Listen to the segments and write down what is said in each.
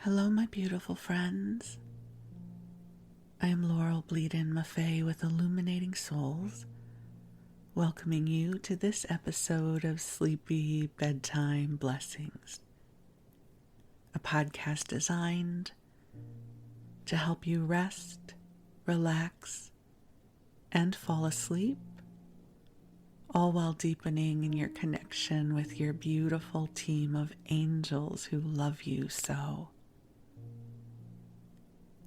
Hello, my beautiful friends. I am Laurel Bleadon-Maffei with Illuminating Souls, welcoming you to this episode of Sleepy Bedtime Blessings, a podcast designed to help you rest, relax, and fall asleep, all while deepening in your connection with your beautiful team of angels who love you so.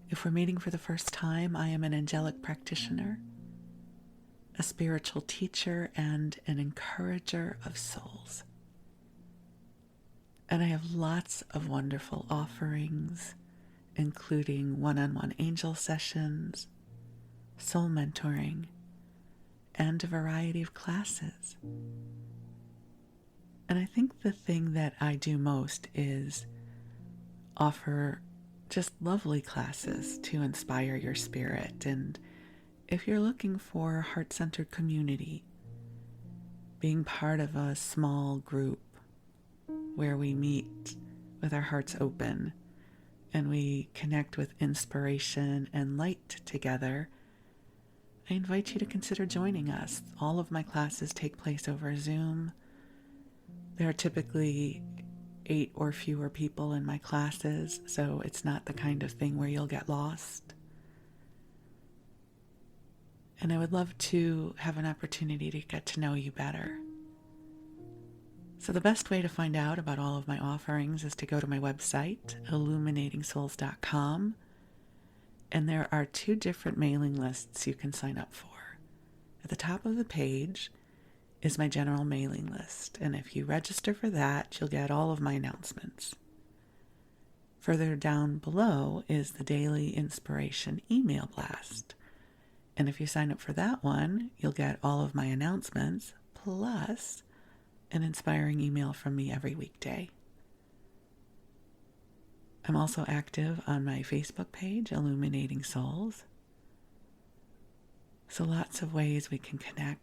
If we're meeting for the first time, I am an angelic practitioner, a spiritual teacher, and an encourager of souls. And I have lots of wonderful offerings, including one-on-one angel sessions, soul mentoring, and a variety of classes. And I think the thing that I do most is offer just lovely classes to inspire your spirit. And if you're looking for heart-centered community, being part of a small group where we meet with our hearts open and we connect with inspiration and light together, I invite you to consider joining us. All of my classes take place over Zoom. There are typically 8 or fewer people in my classes, so it's not the kind of thing where you'll get lost. And I would love to have an opportunity to get to know you better. So the best way to find out about all of my offerings is to go to my website, illuminatingsouls.com, and there are 2 different mailing lists you can sign up for. At the top of the page is my general mailing list, and if you register for that, you'll get all of my announcements. Further down below is the daily inspiration email blast, and if you sign up for that one, you'll get all of my announcements, plus an inspiring email from me every weekday. I'm also active on my Facebook page, Illuminating Souls, so lots of ways we can connect.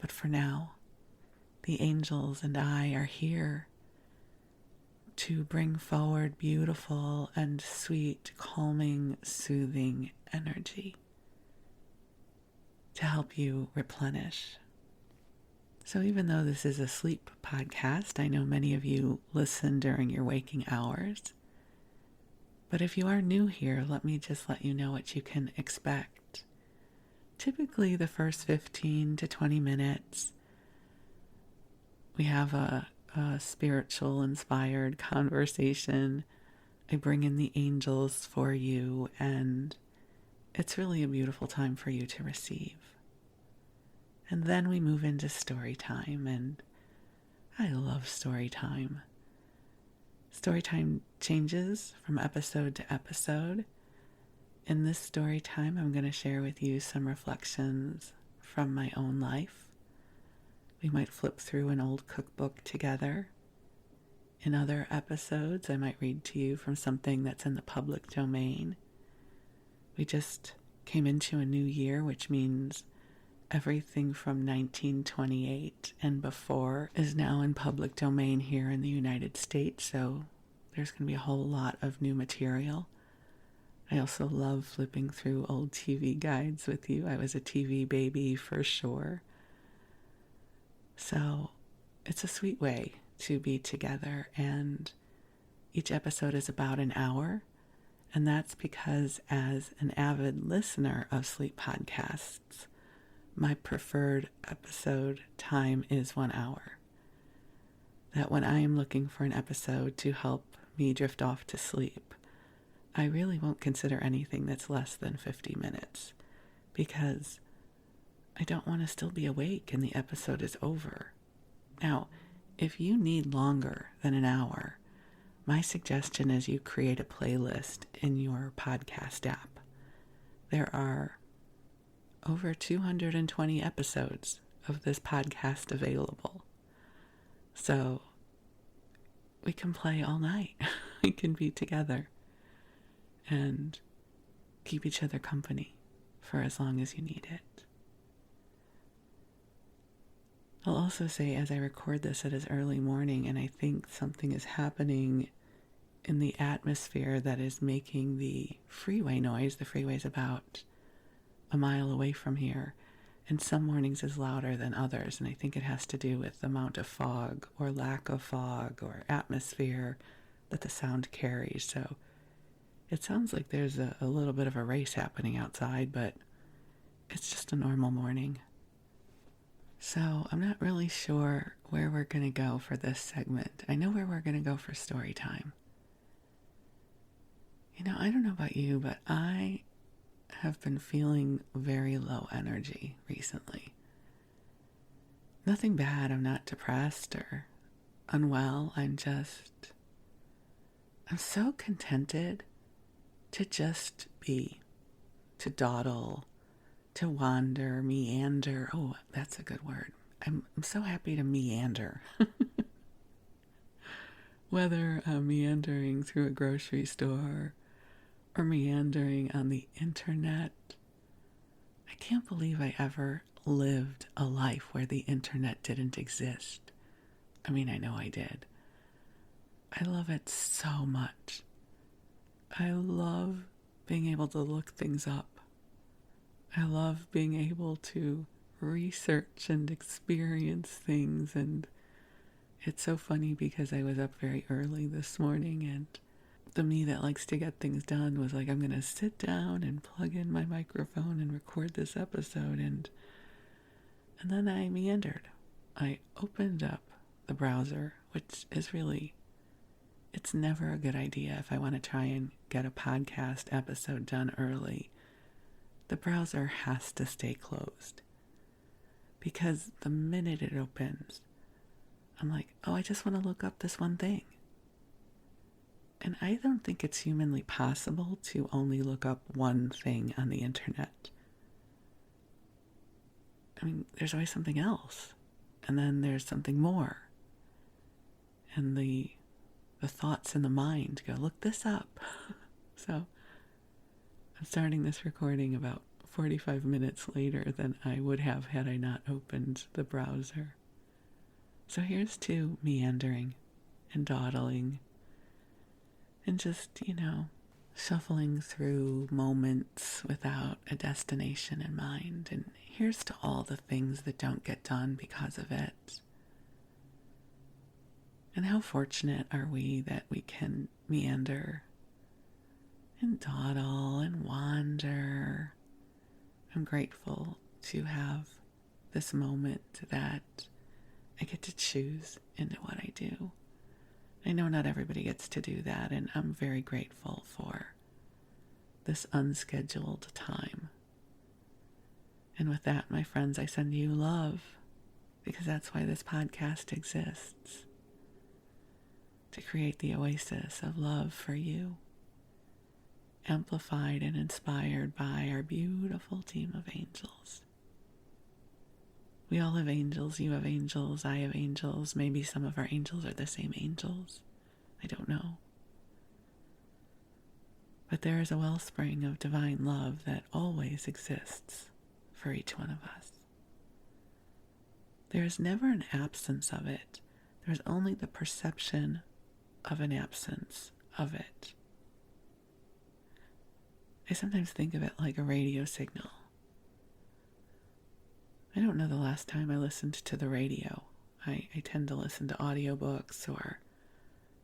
But for now, the angels and I are here to bring forward beautiful and sweet, calming, soothing energy to help you replenish. So even though this is a sleep podcast, I know many of you listen during your waking hours. But if you are new here, let me just let you know what you can expect. Typically, the first 15 to 20 minutes, we have a spiritual inspired conversation. I bring in the angels for you, and it's really a beautiful time for you to receive. And then we move into story time, and I love story time. Story time changes from episode to episode. In this story time, I'm going to share with you some reflections from my own life. We might flip through an old cookbook together. In other episodes, I might read to you from something that's in the public domain. We just came into a new year, which means everything from 1928 and before is now in public domain here in the United States, so there's going to be a whole lot of new material. I also love flipping through old TV guides with you. I was a TV baby for sure. So it's a sweet way to be together, and each episode is about an hour, and that's because as an avid listener of sleep podcasts, my preferred episode time is 1 hour. That when I am looking for an episode to help me drift off to sleep, I really won't consider anything that's less than 50 minutes because I don't want to still be awake and the episode is over. Now, if you need longer than an hour, my suggestion is you create a playlist in your podcast app. There are over 220 episodes of this podcast available. So we can play all night. We can be together and keep each other company for as long as you need it. I'll also say, as I record this, it is early morning, and I think something is happening in the atmosphere that is making the freeway noise. The freeway's about a mile away from here, and some mornings is louder than others, and I think it has to do with the amount of fog or lack of fog or atmosphere that the sound carries. So it sounds like there's a little bit of a race happening outside, but it's just a normal morning. So I'm not really sure where we're going to go for this segment. I know where we're going to go for story time. I don't know about you, but I have been feeling very low energy recently. Nothing bad. I'm not depressed or unwell. I'm so contented to just be, to dawdle, to wander, meander. Oh, that's a good word. I'm so happy to meander. Whether I'm meandering through a grocery store or meandering on the internet. I can't believe I ever lived a life where the internet didn't exist. I mean, I know I did. I love it so much. I love being able to look things up. I love being able to research and experience things, and it's so funny because I was up very early this morning, and the me that likes to get things done was like, I'm going to sit down and plug in my microphone and record this episode, and then I meandered. I opened up the browser, which is really, it's never a good idea if I want to try and get a podcast episode done early. The browser has to stay closed, because the minute it opens, I'm like, oh, I just want to look up this one thing. And I don't think it's humanly possible to only look up one thing on the internet. I mean, there's always something else. And then there's something more. And the thoughts in the mind go, look this up. So I'm starting this recording about 45 minutes later than I would have had I not opened the browser. So here's to meandering and dawdling and just, shuffling through moments without a destination in mind. And here's to all the things that don't get done because of it. And how fortunate are we that we can meander and dawdle and wander. I'm grateful to have this moment that I get to choose into what I do. I know not everybody gets to do that, and I'm very grateful for this unscheduled time. And with that, my friends, I send you love, because that's why this podcast exists. To create the oasis of love for you, amplified and inspired by our beautiful team of angels. We all have angels. You have angels. I have angels. Maybe some of our angels are the same angels. I don't know. But there is a wellspring of divine love that always exists for each one of us. There is never an absence of it. There's only the perception of an absence of it. I sometimes think of it like a radio signal. I don't know the last time I listened to the radio. I tend to listen to audiobooks or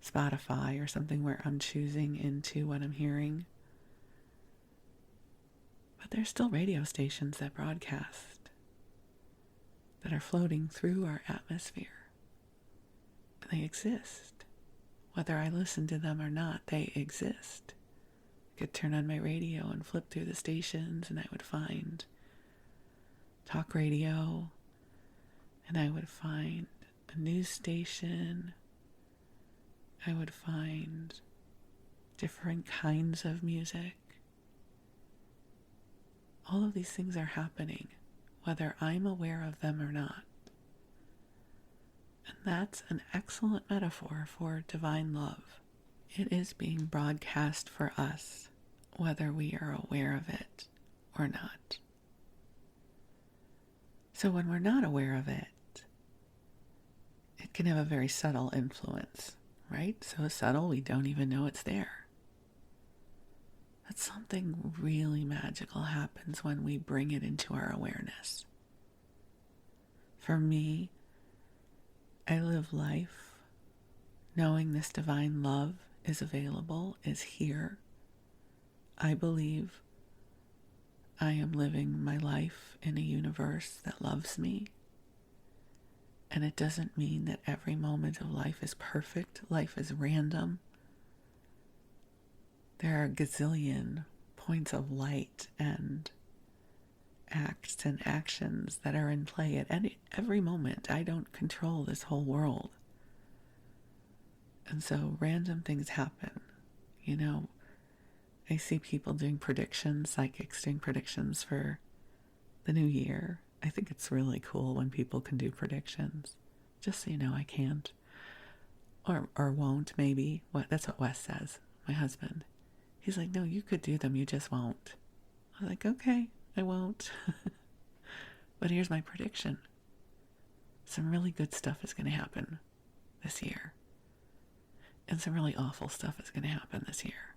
Spotify or something where I'm choosing into what I'm hearing. But there's still radio stations that broadcast, that are floating through our atmosphere. They exist. Whether I listen to them or not, they exist. I could turn on my radio and flip through the stations, and I would find talk radio, and I would find a news station. I would find different kinds of music. All of these things are happening, whether I'm aware of them or not. And that's an excellent metaphor for divine love. It is being broadcast for us, whether we are aware of it or not. So when we're not aware of it, it can have a very subtle influence, right? So subtle we don't even know it's there. But something really magical happens when we bring it into our awareness. For me, I live life knowing this divine love is available, is here. I believe I am living my life in a universe that loves me. And it doesn't mean that every moment of life is perfect. Life is random. There are a gazillion points of light and acts and actions that are in play at every moment. I don't control this whole world. And so random things happen. You know, I see people doing predictions, psychics doing predictions for the new year. I think it's really cool when people can do predictions. Just so you know, I can't. Or won't, maybe. That's what Wes says, my husband. He's like, no, you could do them, you just won't. I'm like, okay, I won't. But here's my prediction. Some really good stuff is going to happen this year. And some really awful stuff is going to happen this year.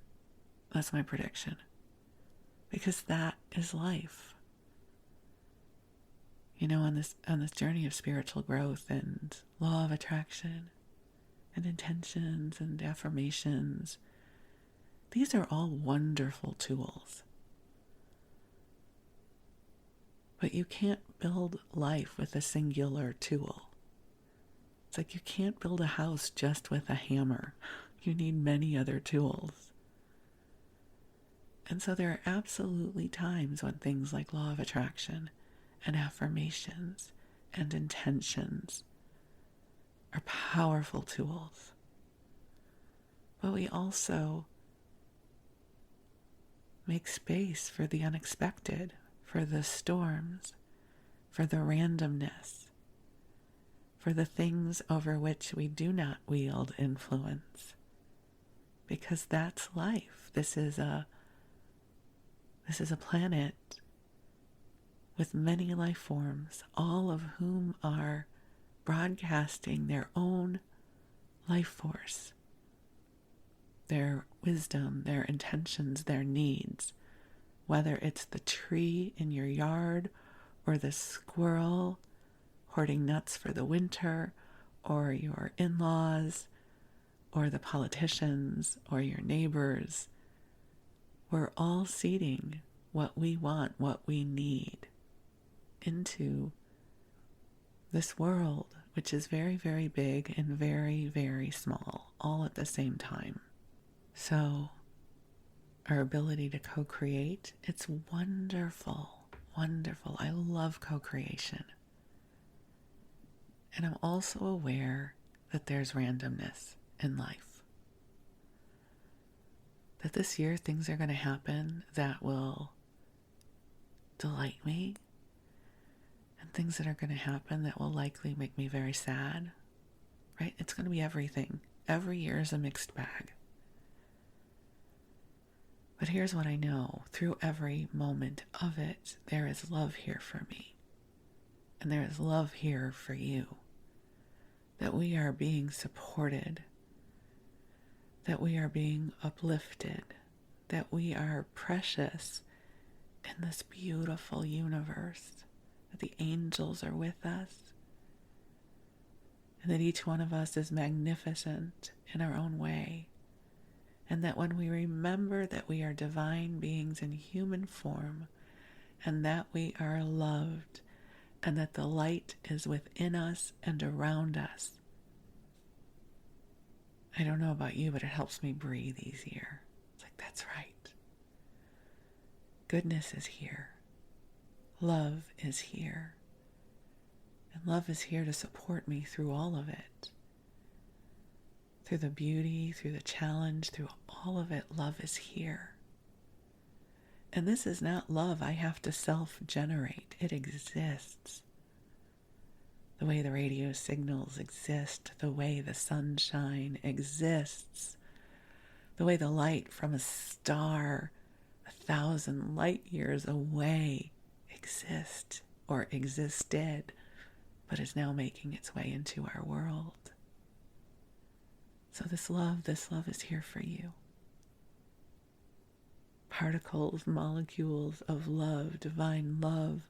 That's my prediction. Because that is life. You know, on this journey of spiritual growth and law of attraction and intentions and affirmations, these are all wonderful tools. But you can't build life with a singular tool. It's like you can't build a house just with a hammer. You need many other tools. And so there are absolutely times when things like law of attraction and affirmations and intentions are powerful tools. But we also make space for the unexpected, for the storms, for the randomness, for the things over which we do not wield influence. Because that's life. This is a planet with many life forms, all of whom are broadcasting their own life force, their wisdom, their intentions, their needs, whether it's the tree in your yard or the squirrel hoarding nuts for the winter, or your in-laws, or the politicians, or your neighbors. We're all seeding what we want, what we need into this world, which is very, very big and very, very small, all at the same time. So our ability to co-create, it's wonderful, wonderful. I love co-creation. And I'm also aware that there's randomness in life. That this year things are going to happen that will delight me, and things that are going to happen that will likely make me very sad, right? It's going to be everything. Every year is a mixed bag. But here's what I know. Through every moment of it, there is love here for me. And there is love here for you. That we are being supported. That we are being uplifted. That we are precious in this beautiful universe. That the angels are with us. And that each one of us is magnificent in our own way. And that when we remember that we are divine beings in human form, and that we are loved, and that the light is within us and around us, I don't know about you, but it helps me breathe easier. It's like, that's right. Goodness is here. Love is here. And love is here to support me through all of it. Through the beauty, through the challenge, through all of it, love is here. And this is not love I have to self-generate. It exists. The way the radio signals exist, the way the sunshine exists, the way the light from a star 1,000 light years away exists or existed, but is now making its way into our world. So this love is here for you. Particles, molecules of love, divine love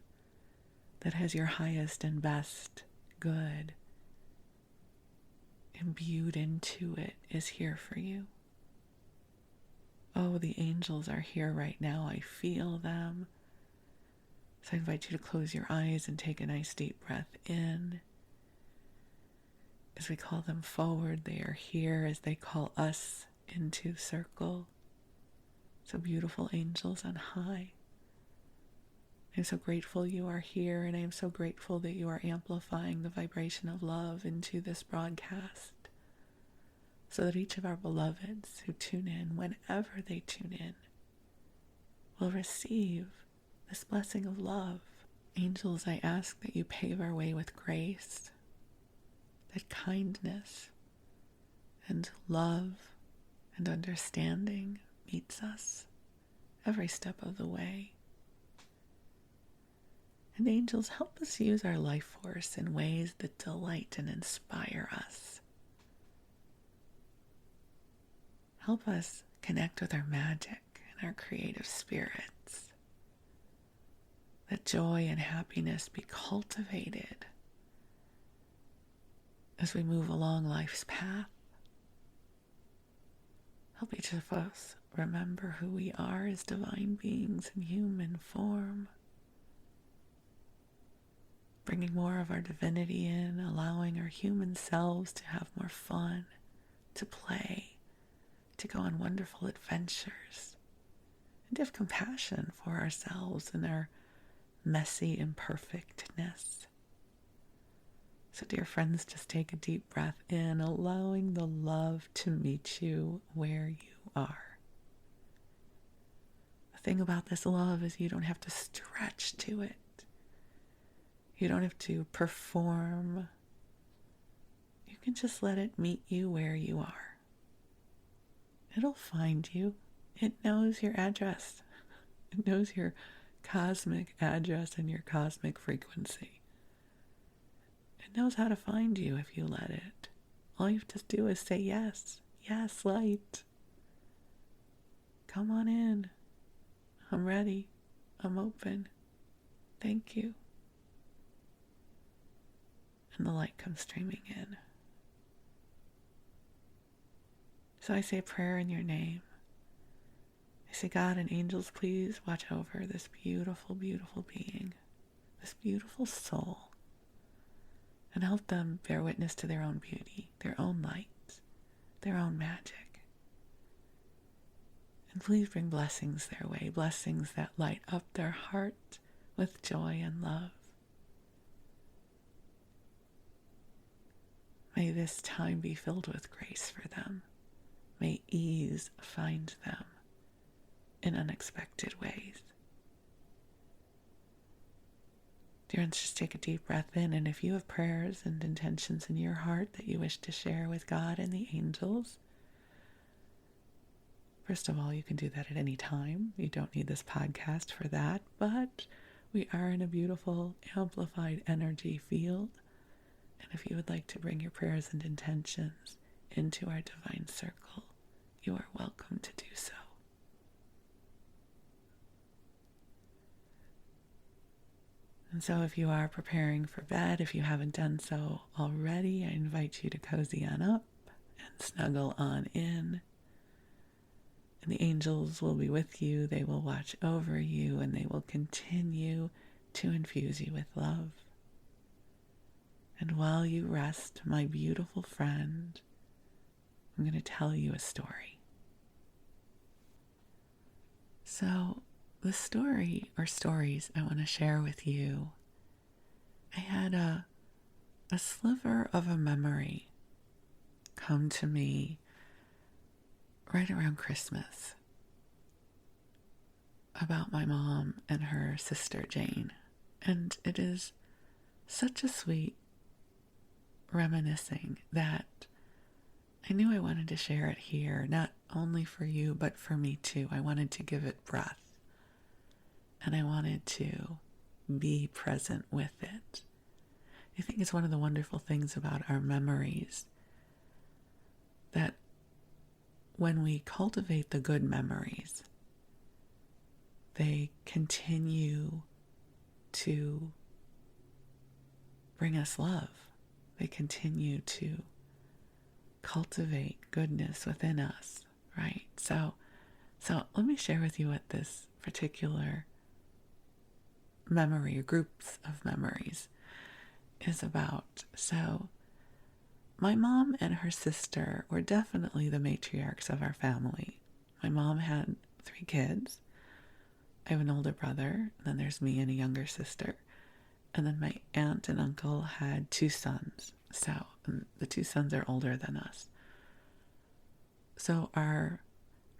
that has your highest and best good imbued into it is here for you. Oh, the angels are here right now. I feel them. So I invite you to close your eyes and take a nice deep breath in. As we call them forward, they are here as they call us into circle. So beautiful angels on high. I'm so grateful you are here, and I am so grateful that you are amplifying the vibration of love into this broadcast so that each of our beloveds who tune in, whenever they tune in, will receive this blessing of love. Angels, I ask that you pave our way with grace, that kindness and love and understanding meets us every step of the way. And angels, help us use our life force in ways that delight and inspire us. Help us connect with our magic and our creative spirits. That joy and happiness be cultivated as we move along life's path. Help each of us remember who we are as divine beings in human form. Bringing more of our divinity in, allowing our human selves to have more fun, to play, to go on wonderful adventures, and to have compassion for ourselves and our messy imperfectness. So dear friends, just take a deep breath in, allowing the love to meet you where you are. The thing about this love is you don't have to stretch to it. You don't have to perform. You can just let it meet you where you are. It'll find you. It knows your address. It knows your cosmic address and your cosmic frequency. It knows how to find you if you let it. All you have to do is say yes. Yes, light. Come on in. I'm ready. I'm open. Thank you. And the light comes streaming in. So I say a prayer in your name. I say, God and angels, please watch over this beautiful, beautiful being, this beautiful soul, and help them bear witness to their own beauty, their own light, their own magic. And please bring blessings their way, blessings that light up their heart with joy and love. May this time be filled with grace for them. May ease find them in unexpected ways. Dear ones, just take a deep breath in, and if you have prayers and intentions in your heart that you wish to share with God and the angels, first of all, you can do that at any time. You don't need this podcast for that, but we are in a beautiful, amplified energy field. And if you would like to bring your prayers and intentions into our divine circle, you are welcome to do so. And so if you are preparing for bed, if you haven't done so already, I invite you to cozy on up and snuggle on in. And the angels will be with you. They will watch over you, and they will continue to infuse you with love. And while you rest, my beautiful friend, I'm going to tell you a story. So, the story or stories I want to share with you, I had a sliver of a memory come to me right around Christmas about my mom and her sister Jane. And it is such a sweet reminiscing that I knew I wanted to share it here, not only for you, but for me too. I wanted to give it breath, and I wanted to be present with it. I think it's one of the wonderful things about our memories that when we cultivate the good memories, they continue to bring us love. They continue to cultivate goodness within us, right? So let me share with you what this particular memory or groups of memories is about. So my mom and her sister were definitely the matriarchs of our family. My mom had 3 kids. I have an older brother, and then there's me and a younger sister. And then my aunt and uncle had 2 sons. So the 2 sons are older than us. So our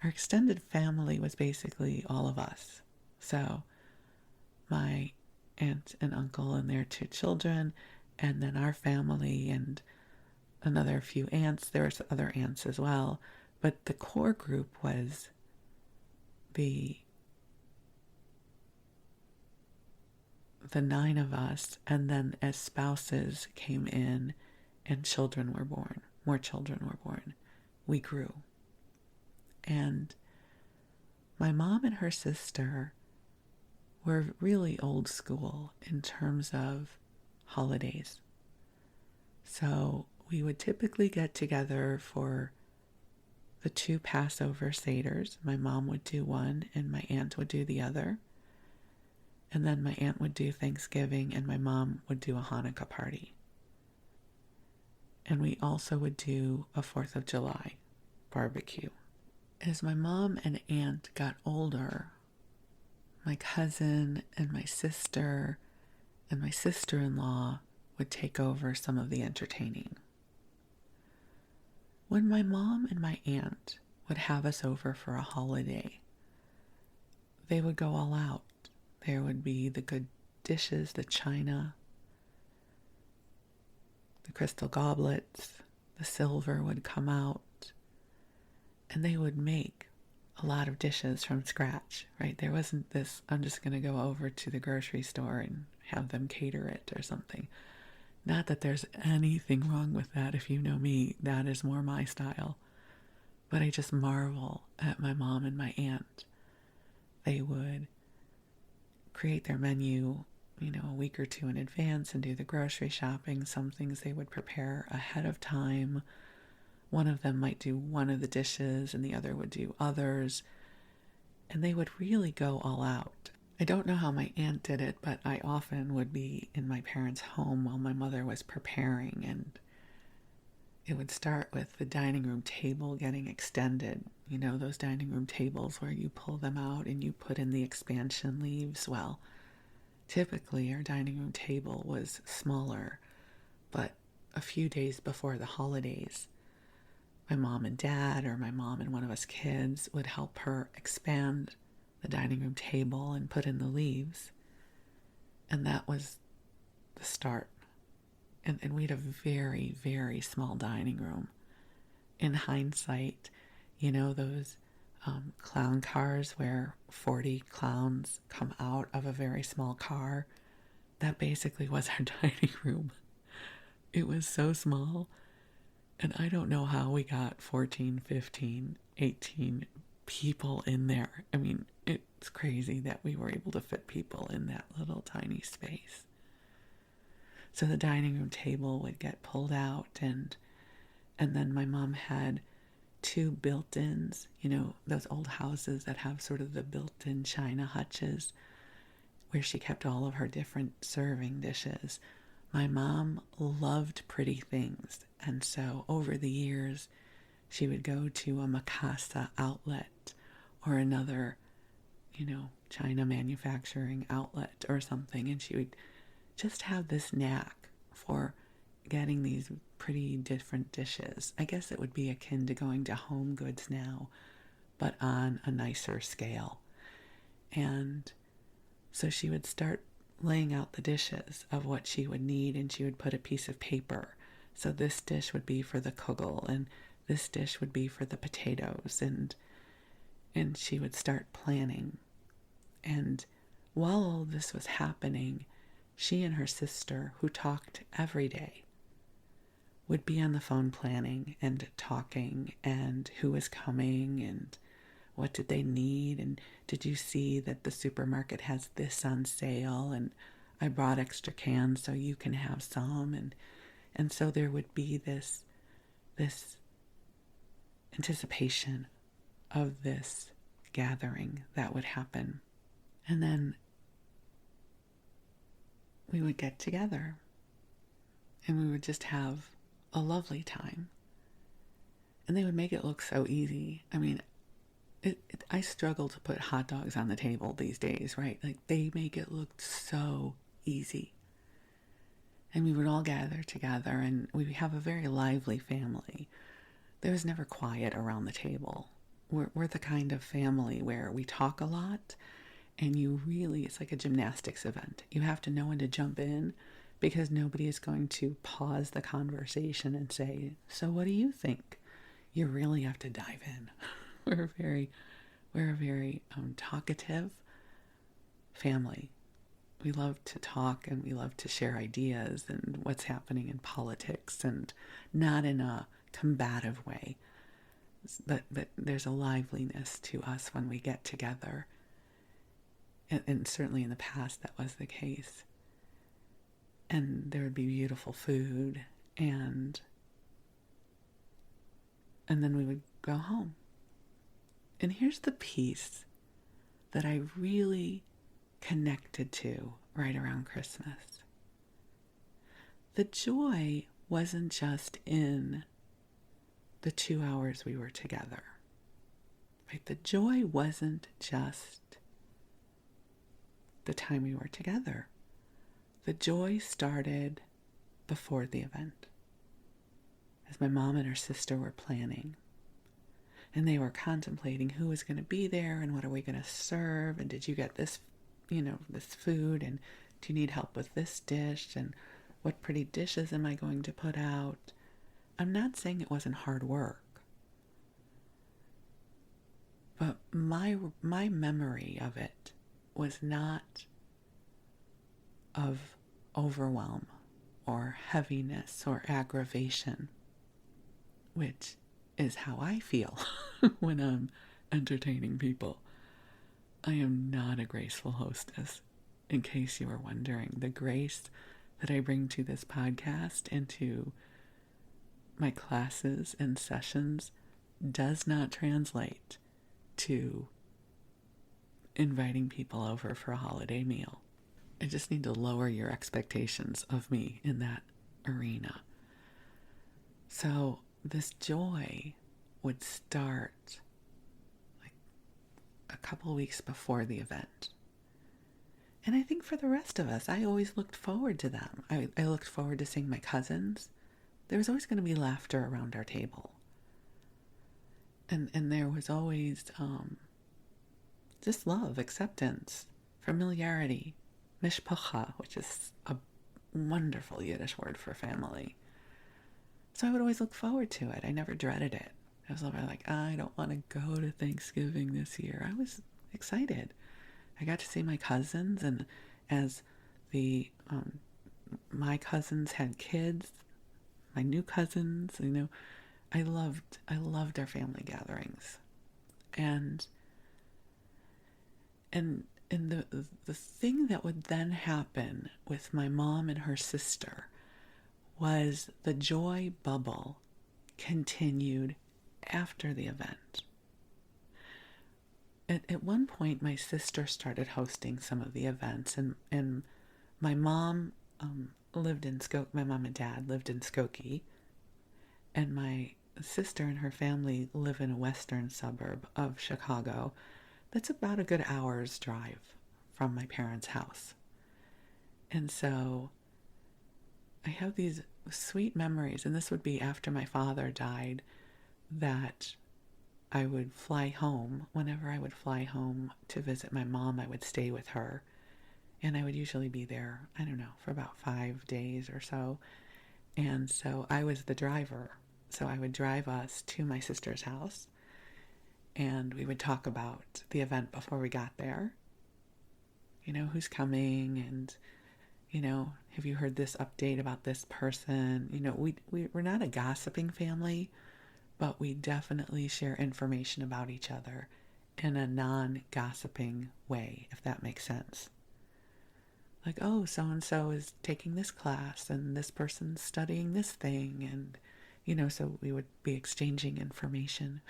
extended family was basically all of us. So my aunt and uncle and their 2 children, and then our family and another few aunts. There were other aunts as well. But the core group was the 9 of us, and then as spouses came in and children were born, more children were born, we grew. And my mom and her sister were really old school in terms of holidays. So we would typically get together for the 2 Passover Seders. My mom would do one and my aunt would do the other. And then my aunt would do Thanksgiving and my mom would do a Hanukkah party. And we also would do a 4th of July barbecue. As my mom and aunt got older, my cousin and my sister and my sister-in-law would take over some of the entertaining. When my mom and my aunt would have us over for a holiday, they would go all out. There would be the good dishes, the china, the crystal goblets, the silver would come out, and they would make a lot of dishes from scratch, right? There wasn't this, I'm just going to go over to the grocery store and have them cater it or something. Not that there's anything wrong with that. If you know me, that is more my style. But I just marvel at my mom and my aunt. They would create their menu, a week or 2 in advance and do the grocery shopping. Some things they would prepare ahead of time. One of them might do one of the dishes and the other would do others. And they would really go all out. I don't know how my aunt did it, but I often would be in my parents' home while my mother was preparing, and it would start with the dining room table getting extended. Those dining room tables where you pull them out and you put in the expansion leaves. Well, typically our dining room table was smaller, but a few days before the holidays, my mom and dad, or my mom and one of us kids, would help her expand the dining room table and put in the leaves. And that was the start. And we had a very, very small dining room. In hindsight, those clown cars where 40 clowns come out of a very small car, that basically was our dining room. It was so small. And I don't know how we got 14, 15, 18 people in there. I mean, it's crazy that we were able to fit people in that little tiny space. So the dining room table would get pulled out, and then my mom had 2 built-ins, those old houses that have sort of the built-in china hutches where she kept all of her different serving dishes. My mom loved pretty things, and so over the years she would go to a Mikasa outlet or another, China manufacturing outlet or something, and she would just have this knack for getting these pretty different dishes. I guess it would be akin to going to Home Goods now, but on a nicer scale. And so she would start laying out the dishes of what she would need, and she would put a piece of paper. So this dish would be for the kugel, and this dish would be for the potatoes, and she would start planning. And while all this was happening, she and her sister, who talked every day, would be on the phone planning and talking and who was coming and what did they need, and did you see that the supermarket has this on sale, and I brought extra cans so you can have some, and so there would be this anticipation of this gathering that would happen. And then we would get together and we would just have a lovely time. And they would make it look so easy. I mean, I struggle to put hot dogs on the table these days, right? Like, they make it look so easy. And we would all gather together, and we have a very lively family. There was never quiet around the table. We're the kind of family where we talk a lot, and it's like a gymnastics event. You have to know when to jump in, because nobody is going to pause the conversation and say, so what do you think? You really have to dive in. We're a very talkative family. We love to talk, and we love to share ideas and what's happening in politics, and not in a combative way. But there's a liveliness to us when we get together. And certainly in the past that was the case. And there would be beautiful food, and then we would go home. And here's the piece that I really connected to right around Christmas. The joy wasn't just in the 2 hours we were together. Right? The joy wasn't just the time we were together. The joy started before the event, as my mom and her sister were planning. And they were contemplating who was going to be there, and what are we going to serve, and did you get this, this food, and do you need help with this dish, and what pretty dishes am I going to put out? I'm not saying it wasn't hard work, but my memory of it was not of overwhelm or heaviness or aggravation, which is how I feel when I'm entertaining people. I am not a graceful hostess, in case you were wondering. The grace that I bring to this podcast and to my classes and sessions does not translate to inviting people over for a holiday meal. I just need to lower your expectations of me in that arena. So this joy would start like a couple weeks before the event. And I think for the rest of us, I always looked forward to them. I looked forward to seeing my cousins. There was always going to be laughter around our table. And there was always just love, acceptance, familiarity, mishpacha, which is a wonderful Yiddish word for family. So I would always look forward to it. I never dreaded it. I was never like, I don't want to go to Thanksgiving this year. I was excited. I got to see my cousins, and as my cousins had kids, my new cousins, I loved our family gatherings. And the thing that would then happen with my mom and her sister was the joy bubble continued after the event. At one point, my sister started hosting some of the events, and my mom lived in Skokie. My mom and dad lived in Skokie, and my sister and her family live in a western suburb of Chicago. That's about a good hour's drive from my parents' house. And so I have these sweet memories, and this would be after my father died, that I would fly home. Whenever I would fly home to visit my mom, I would stay with her. And I would usually be there, I don't know, for about 5 days or so. And so I was the driver. So I would drive us to my sister's house, and we would talk about the event before we got there. Who's coming, Have you heard this update about this person? We're not a gossiping family, but we definitely share information about each other in a non-gossiping way, if that makes sense. Like, oh, so-and-so is taking this class and this person's studying this thing. And, so we would be exchanging information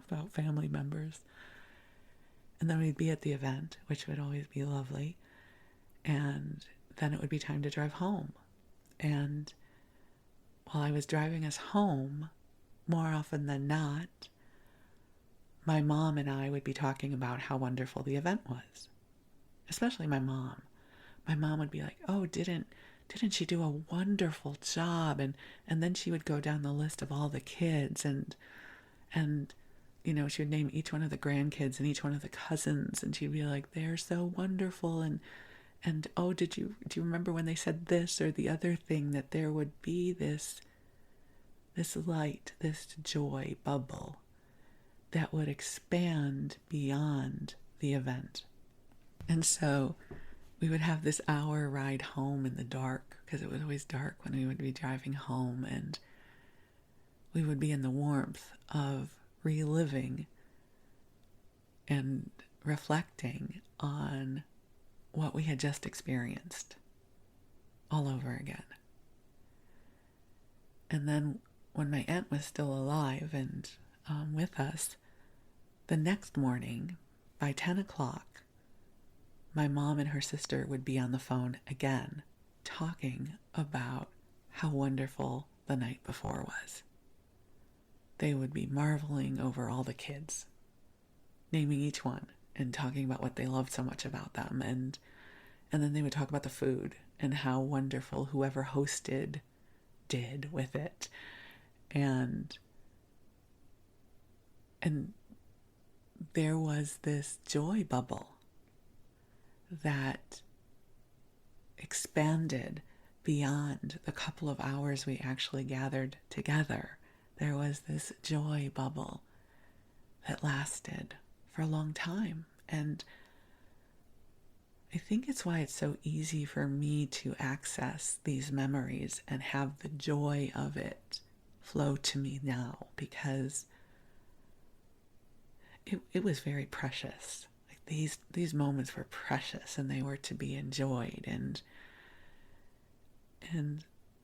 about family members. And then we'd be at the event, which would always be lovely. And then it would be time to drive home. And while I was driving us home, more often than not, my mom and I would be talking about how wonderful the event was. Especially my mom. My mom would be like, oh, didn't she do a wonderful job? And then she would go down the list of all the kids and she would name each one of the grandkids and each one of the cousins, and she'd be like, they're so wonderful, and oh, do you remember when they said this or the other thing, that there would be this light, this joy bubble that would expand beyond the event. And so we would have this hour ride home in the dark, because it was always dark when we would be driving home, and we would be in the warmth of reliving and reflecting on what we had just experienced all over again. And then when my aunt was still alive and with us, the next morning by 10 o'clock, my mom and her sister would be on the phone again, talking about how wonderful the night before was. They would be marveling over all the kids, naming each one and talking about what they loved so much about them. And then they would talk about the food and how wonderful whoever hosted did with it. And there was this joy bubble that expanded beyond the couple of hours we actually gathered together. There was this joy bubble that lasted for a long time. And I think it's why it's so easy for me to access these memories and have the joy of it flow to me now, because it was very precious. Like these moments were precious, and they were to be enjoyed. And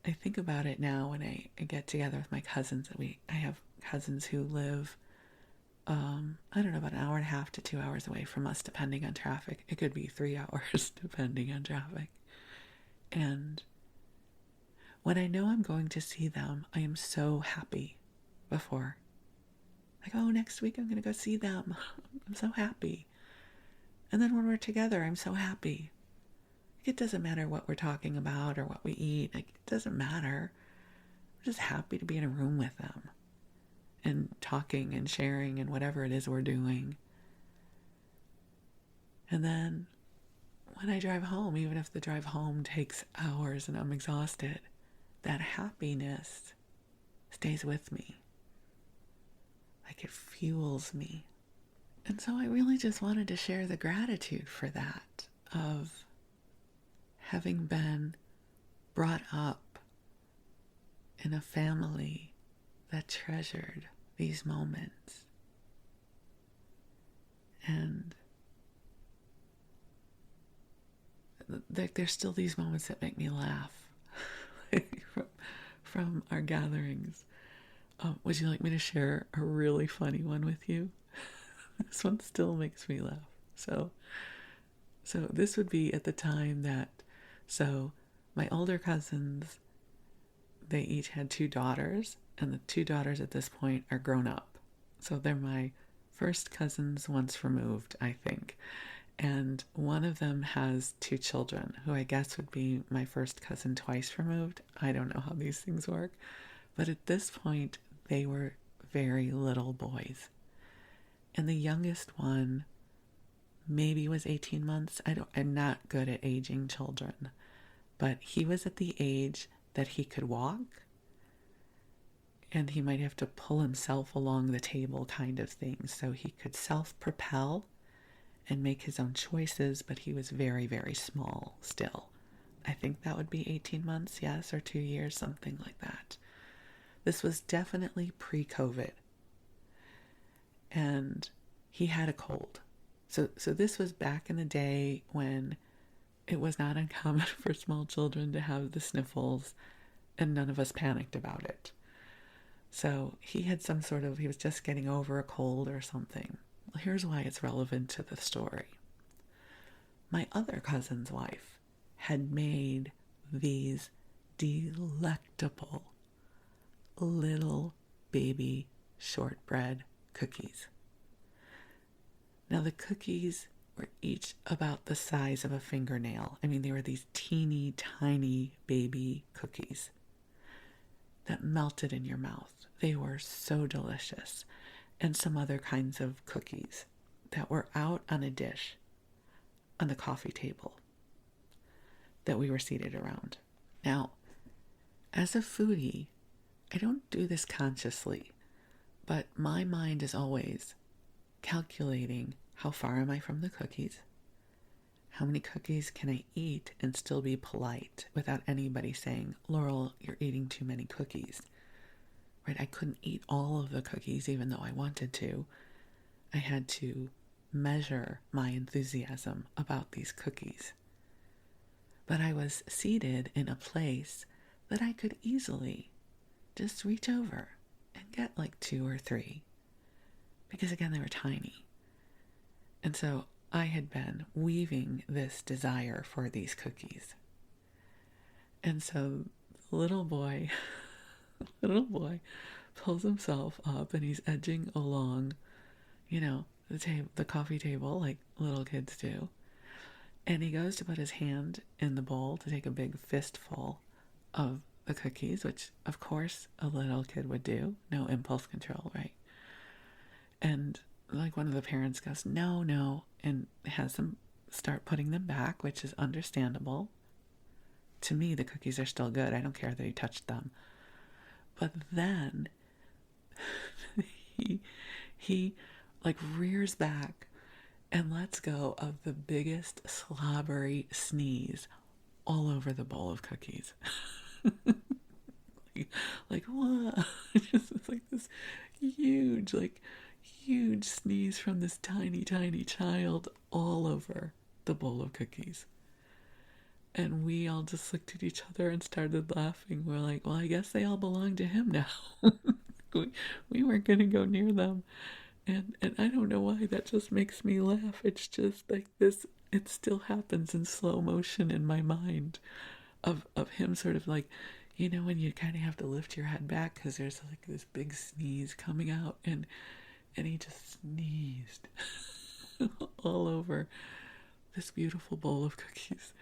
I think about it now when I get together with my cousins. I have cousins who live, I don't know, about an hour and a half to 2 hours away from us, depending on traffic. It could be 3 hours, depending on traffic. And when I know I'm going to see them, I am so happy before. Like, oh, next week I'm going to go see them. I'm so happy. And then when we're together, I'm so happy. It doesn't matter what we're talking about or what we eat. Like, it doesn't matter. I'm just happy to be in a room with them and talking and sharing and whatever it is we're doing. And then when I drive home, even if the drive home takes hours and I'm exhausted, that happiness stays with me. Like, it fuels me. And so I really just wanted to share the gratitude for that, of having been brought up in a family that treasured these moments. And there's still these moments that make me laugh from our gatherings. Would you like me to share a really funny one with you? This one still makes me laugh. So this would be at the time that, so my older cousins, they each had 2 daughters, and the 2 daughters at this point are grown up. So they're my first cousins once removed, I think. And one of them has 2 children, who I guess would be my first cousin twice removed. I don't know how these things work. But at this point, they were very little boys. And the youngest one maybe was 18 months. I'm not good at aging children. But he was at the age that he could walk, and he might have to pull himself along the table kind of thing. So he could self-propel and make his own choices, but he was very, very small still. I think that would be 18 months, yes, or 2 years, something like that. This was definitely pre-COVID. And he had a cold. So this was back in the day when it was not uncommon for small children to have the sniffles, and none of us panicked about it. So he had he was just getting over a cold or something. Well, here's why it's relevant to the story. My other cousin's wife had made these delectable little baby shortbread cookies. Now the cookies were each about the size of a fingernail. I mean, they were these teeny tiny baby cookies that melted in your mouth. They were so delicious. And some other kinds of cookies that were out on a dish on the coffee table that we were seated around. Now, as a foodie, I don't do this consciously, but my mind is always calculating how far am I from the cookies? How many cookies can I eat and still be polite without anybody saying, Laurel, you're eating too many cookies? Right? I couldn't eat all of the cookies even though I wanted to. I had to measure my enthusiasm about these cookies. But I was seated in a place that I could easily just reach over and get like 2 or 3. Because again, they were tiny. And so I had been weaving this desire for these cookies. And so the little boy pulls himself up and he's edging along, the coffee table like little kids do. And he goes to put his hand in the bowl to take a big fistful of the cookies, which of course a little kid would do. No impulse control, right? And like one of the parents goes, no, and has them start putting them back, which is understandable. To me, the cookies are still good. I don't care that he touched them. But then he like rears back and lets go of the biggest slobbery sneeze all over the bowl of cookies. like what? It's like this huge sneeze from this tiny child all over the bowl of cookies. And we all just looked at each other and started laughing. We're like, well, I guess they all belong to him now. we weren't going to go near them. And I don't know why that just makes me laugh. It's just like this, it still happens in slow motion in my mind of him sort of like, when you kind of have to lift your head back because there's like this big sneeze coming out and he just sneezed all over this beautiful bowl of cookies.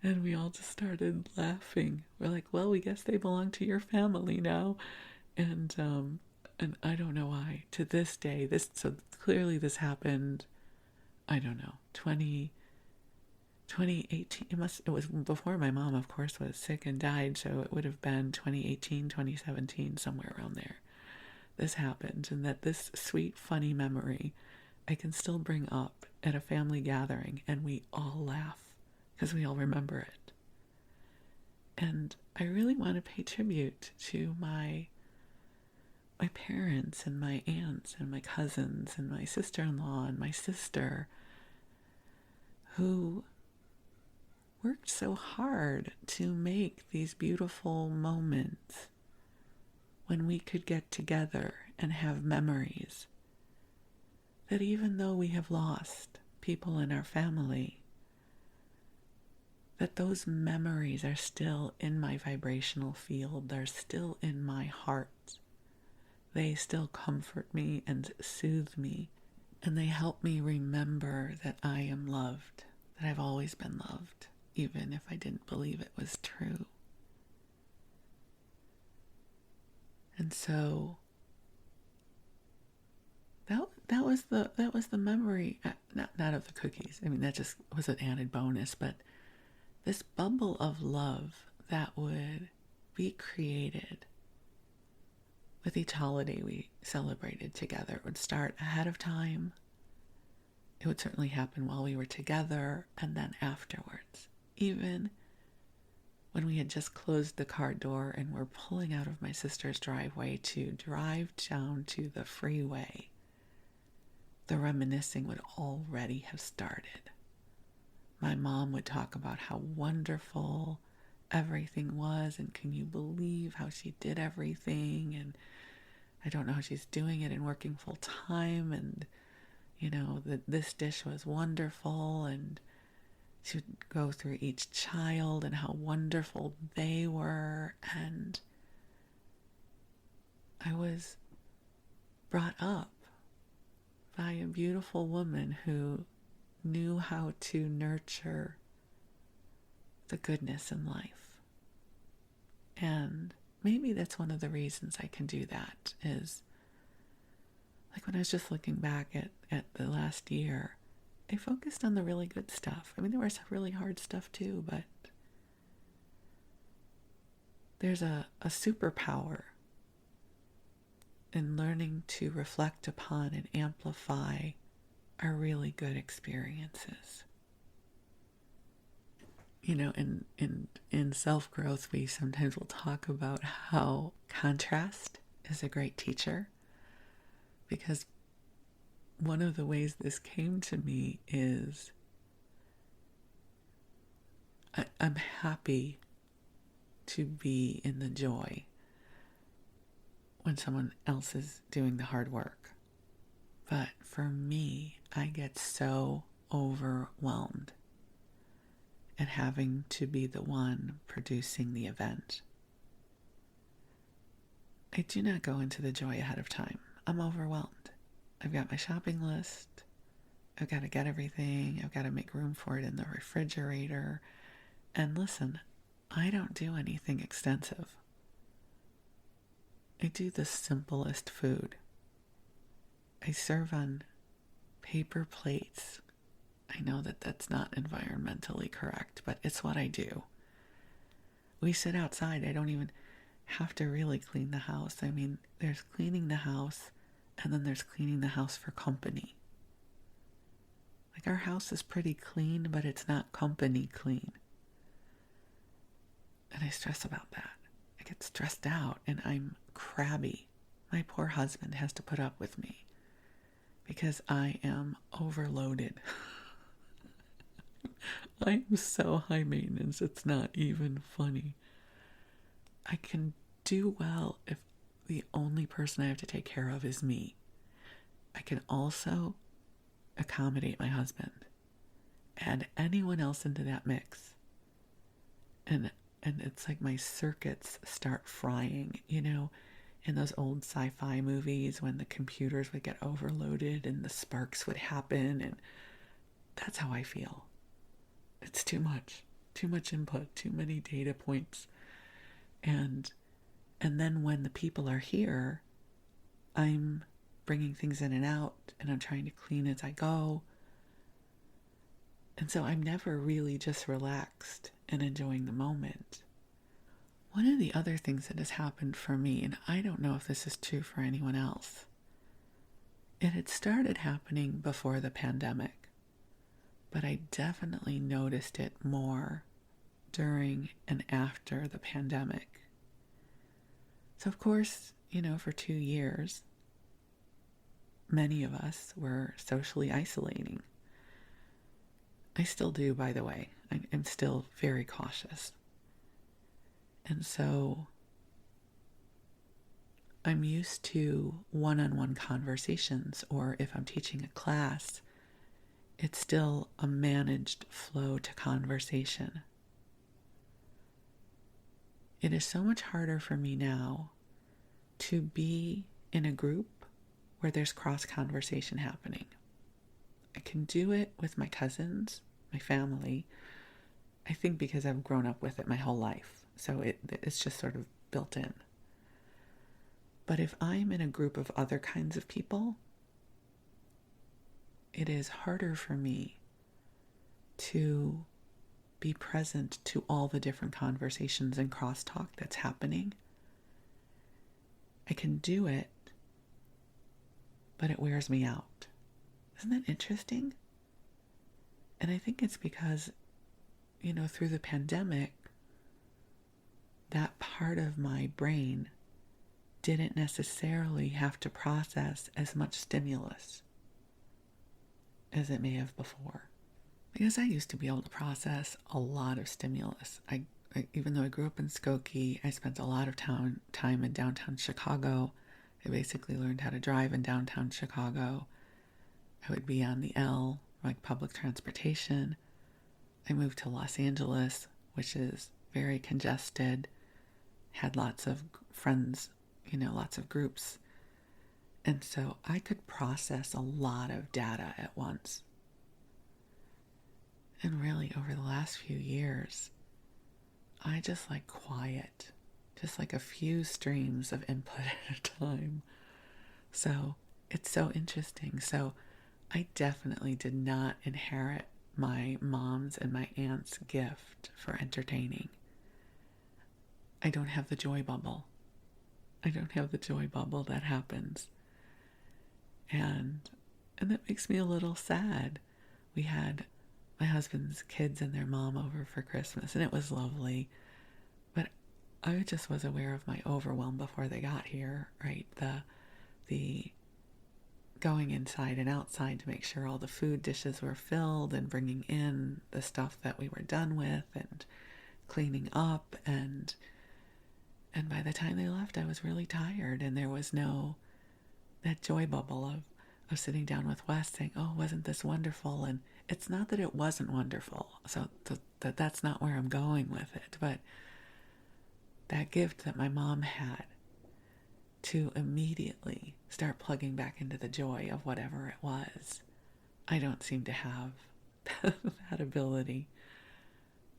And we all just started laughing. We're like, well, we guess they belong to your family now. And I don't know why. To this day, so clearly this happened, I don't know, 2018. It was before my mom, of course, was sick and died. So it would have been 2018, 2017, somewhere around there. This happened. And that this sweet, funny memory I can still bring up at a family gathering. And we all laugh. Because we all remember it. And I really want to pay tribute to my parents and my aunts and my cousins and my sister-in-law and my sister who worked so hard to make these beautiful moments when we could get together and have memories that even though we have lost people in our family, that those memories are still in my vibrational field. They're still in my heart. They still comfort me and soothe me. And they help me remember that I am loved, that I've always been loved, even if I didn't believe it was true. And so that was the memory, not of the cookies. I mean, that just was an added bonus, but this bubble of love that would be created with each holiday we celebrated together. It would start ahead of time. It would certainly happen while we were together and then afterwards. Even when we had just closed the car door and were pulling out of my sister's driveway to drive down to the freeway, the reminiscing would already have started. My mom would talk about how wonderful everything was, and can you believe how she did everything, and I don't know how she's doing it and working full time, and that this dish was wonderful, and she would go through each child and how wonderful they were. And I was brought up by a beautiful woman who knew how to nurture the goodness in life. And maybe that's one of the reasons I can do that, is like when I was just looking back at the last year, I focused on the really good stuff. I mean, there was really hard stuff too, but there's a superpower in learning to reflect upon and amplify our really good experiences. In self-growth, we sometimes will talk about how contrast is a great teacher, because one of the ways this came to me is I'm happy to be in the joy when someone else is doing the hard work. But for me, I get so overwhelmed at having to be the one producing the event. I do not go into the joy ahead of time. I'm overwhelmed. I've got my shopping list. I've got to get everything. I've got to make room for it in the refrigerator. And listen, I don't do anything extensive. I do the simplest food. I serve on paper plates. I know that that's not environmentally correct, but it's what I do. We sit outside. I don't even have to really clean the house. I mean, there's cleaning the house, and then there's cleaning the house for company. Like, our house is pretty clean, but it's not company clean. And I stress about that. I get stressed out, and I'm crabby. My poor husband has to put up with me because I am overloaded. I am so high maintenance, it's not even funny. I can do well if the only person I have to take care of is me. I can also accommodate my husband. Add anyone else into that mix. And it's like my circuits start frying, in those old sci-fi movies when the computers would get overloaded and the sparks would happen, and that's how I feel. It's too much input, too many data points. And then when the people are here, I'm bringing things in and out, and I'm trying to clean as I go. And so I'm never really just relaxed and enjoying the moment. One of the other things that has happened for me, and I don't know if this is true for anyone else, it had started happening before the pandemic, but I definitely noticed it more during and after the pandemic. So of course, for 2 years, many of us were socially isolating. I still do, by the way. I'm still very cautious. And so I'm used to one-on-one conversations, or if I'm teaching a class, it's still a managed flow to conversation. It is so much harder for me now to be in a group where there's cross-conversation happening. I can do it with my cousins, my family, I think because I've grown up with it my whole life. So it's just sort of built in. But if I'm in a group of other kinds of people, it is harder for me to be present to all the different conversations and crosstalk that's happening. I can do it, but it wears me out. Isn't that interesting? And I think it's because, through the pandemic, that part of my brain didn't necessarily have to process as much stimulus as it may have before. Because I used to be able to process a lot of stimulus. Even though I grew up in Skokie, I spent a lot of time in downtown Chicago. I basically learned how to drive in downtown Chicago. I would be on the L, like public transportation. I moved to Los Angeles, which is very congested, had lots of friends, lots of groups. And so I could process a lot of data at once. And really, over the last few years, I just like quiet, just like a few streams of input at a time. So it's so interesting. So I definitely did not inherit my mom's and my aunt's gift for entertaining. I don't have the joy bubble. I don't have the joy bubble that happens. And that makes me a little sad. We had my husband's kids and their mom over for Christmas, and it was lovely. But I just was aware of my overwhelm before they got here, right? The going inside and outside to make sure all the food dishes were filled and bringing in the stuff that we were done with and cleaning up. And by the time they left, I was really tired, and there was no that joy bubble of sitting down with Wes saying, oh, wasn't this wonderful? And it's not that it wasn't wonderful. So that's not where I'm going with it. But that gift that my mom had to immediately start plugging back into the joy of whatever it was, I don't seem to have that ability.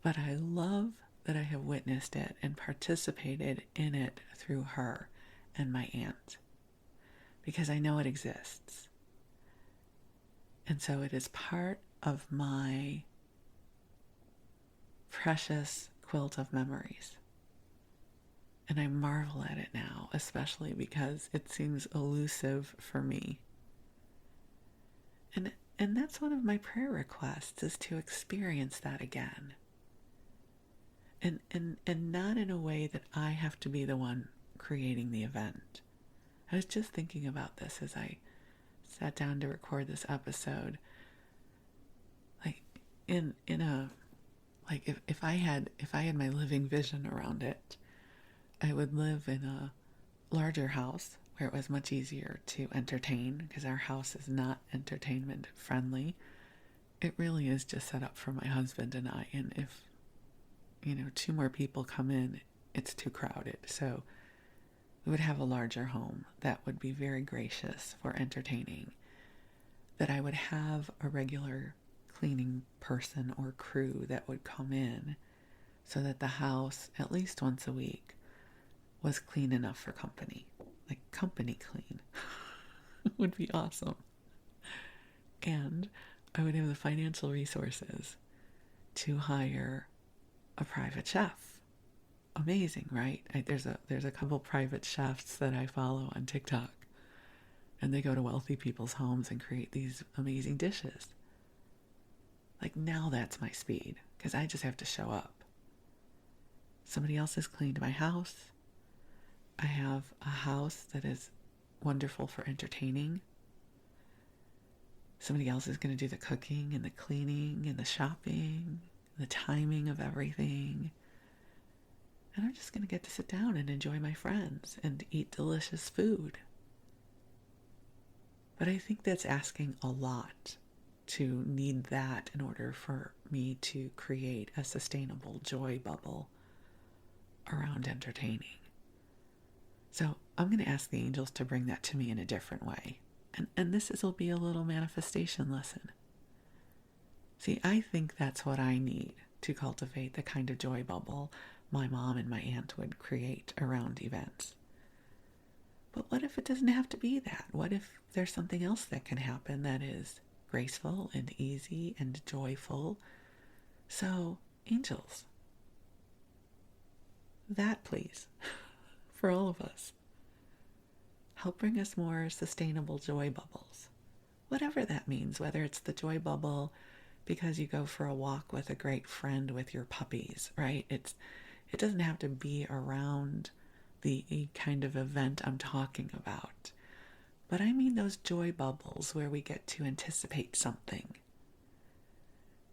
But I love that I have witnessed it and participated in it through her and my aunt, because I know it exists. And so it is part of my precious quilt of memories. And I marvel at it now, especially because it seems elusive for me. And that's one of my prayer requests, is to experience that again. And not in a way that I have to be the one creating the event. I was just thinking about this as I sat down to record this episode. Like if I had my living vision around it, I would live in a larger house where it was much easier to entertain, because our house is not entertainment friendly. It really is just set up for my husband and I, and if 2 more people come in, it's too crowded. So we would have a larger home that would be very gracious for entertaining, that I would have a regular cleaning person or crew that would come in, so that the house, at least once a week, was clean enough for company. Like company clean would be awesome. And I would have the financial resources to hire a private chef. Amazing, right? There's a couple private chefs that I follow on TikTok, and they go to wealthy people's homes and create these amazing dishes. Like, now that's my speed, because I just have to show up. Somebody else has cleaned my house. I have a house that is wonderful for entertaining. Somebody else is going to do the cooking and the cleaning and the shopping, the timing of everything. And I'm just going to get to sit down and enjoy my friends and eat delicious food. But I think that's asking a lot, to need that in order for me to create a sustainable joy bubble around entertaining. So I'm going to ask the angels to bring that to me in a different way. And this will be a little manifestation lesson. See, I think that's what I need to cultivate the kind of joy bubble my mom and my aunt would create around events. But what if it doesn't have to be that? What if there's something else that can happen that is graceful and easy and joyful? So, angels, that please, for all of us. Help bring us more sustainable joy bubbles. Whatever that means, whether it's the joy bubble because you go for a walk with a great friend with your puppies, right? It doesn't have to be around the kind of event I'm talking about. But I mean those joy bubbles where we get to anticipate something.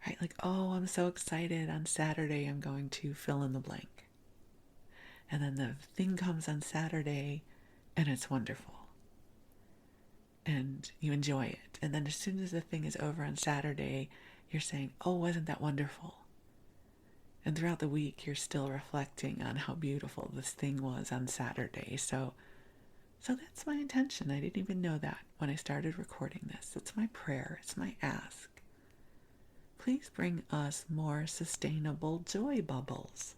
Right? Like, oh, I'm so excited. On Saturday, I'm going to fill in the blank. And then the thing comes on Saturday and it's wonderful. And you enjoy it. And then as soon as the thing is over on Saturday, you're saying, oh, wasn't that wonderful? And throughout the week, you're still reflecting on how beautiful this thing was on Saturday. So that's my intention. I didn't even know that when I started recording this. It's my prayer. It's my ask. Please bring us more sustainable joy bubbles.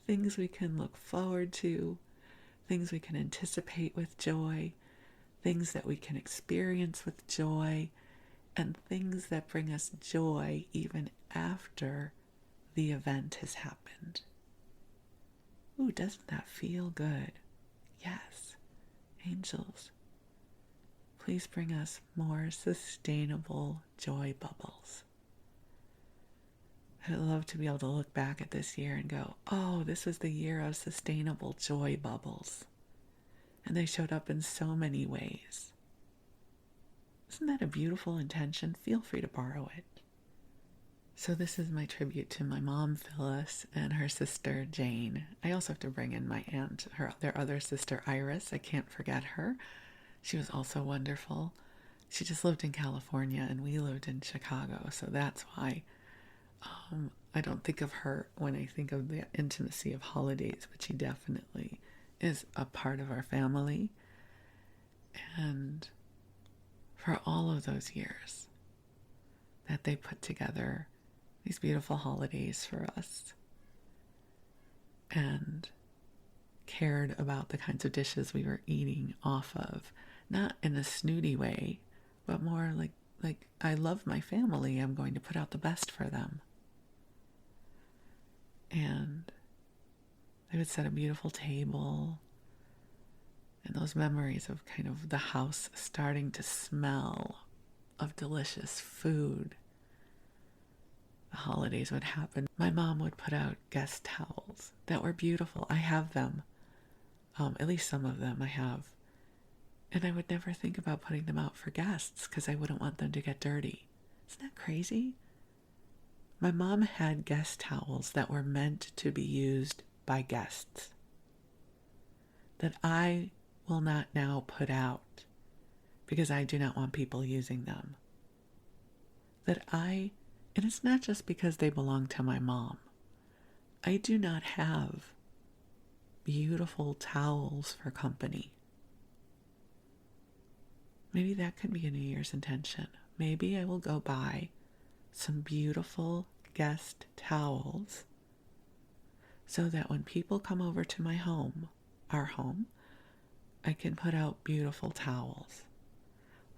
Things we can look forward to, things we can anticipate with joy, things that we can experience with joy, and things that bring us joy even after the event has happened. Ooh, doesn't that feel good? Yes. Angels, please bring us more sustainable joy bubbles. I'd love to be able to look back at this year and go, oh, this was the year of sustainable joy bubbles. And they showed up in so many ways. Isn't that a beautiful intention? Feel free to borrow it. So this is my tribute to my mom, Phyllis, and her sister, Jane. I also have to bring in my aunt, their other sister, Iris. I can't forget her. She was also wonderful. She just lived in California, and we lived in Chicago, so that's why I don't think of her when I think of the intimacy of holidays, but she definitely is a part of our family. And for all of those years that they put together these beautiful holidays for us and cared about the kinds of dishes we were eating off of, not in a snooty way, but more like I love my family, I'm going to put out the best for them. And they would set a beautiful table, and those memories of kind of the house starting to smell of delicious food. The holidays would happen. My mom would put out guest towels that were beautiful. I have them. At least some of them I have. And I would never think about putting them out for guests because I wouldn't want them to get dirty. Isn't that crazy? My mom had guest towels that were meant to be used by guests that I will not now put out because I do not want people using them. And it's not just because they belong to my mom. I do not have beautiful towels for company. Maybe that could be a New Year's intention. Maybe I will go buy some beautiful guest towels so that when people come over to my home, our home, I can put out beautiful towels.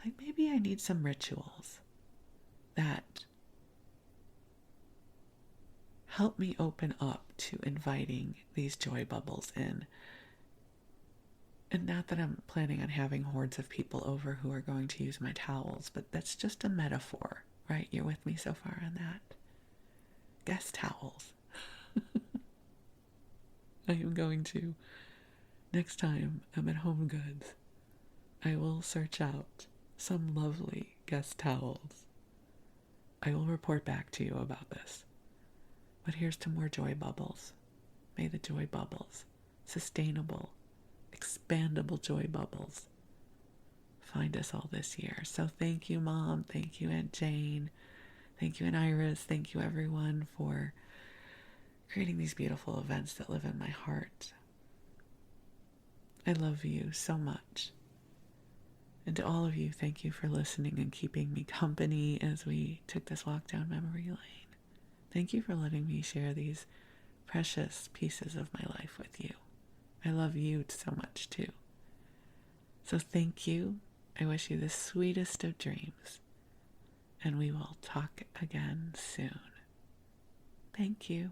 Like maybe I need some rituals that help me open up to inviting these joy bubbles in. And not that I'm planning on having hordes of people over who are going to use my towels, but that's just a metaphor, right? You're with me so far on that? Guest towels. I am going to, next time I'm at Home Goods, I will search out some lovely guest towels. I will report back to you about this. But here's to more joy bubbles. May the joy bubbles, sustainable, expandable joy bubbles, find us all this year. So thank you, Mom. Thank you, Aunt Jane. Thank you, Aunt Iris. Thank you, everyone, for creating these beautiful events that live in my heart. I love you so much. And to all of you, thank you for listening and keeping me company as we took this walk down memory lane. Thank you for letting me share these precious pieces of my life with you. I love you so much too. So thank you. I wish you the sweetest of dreams. And we will talk again soon. Thank you.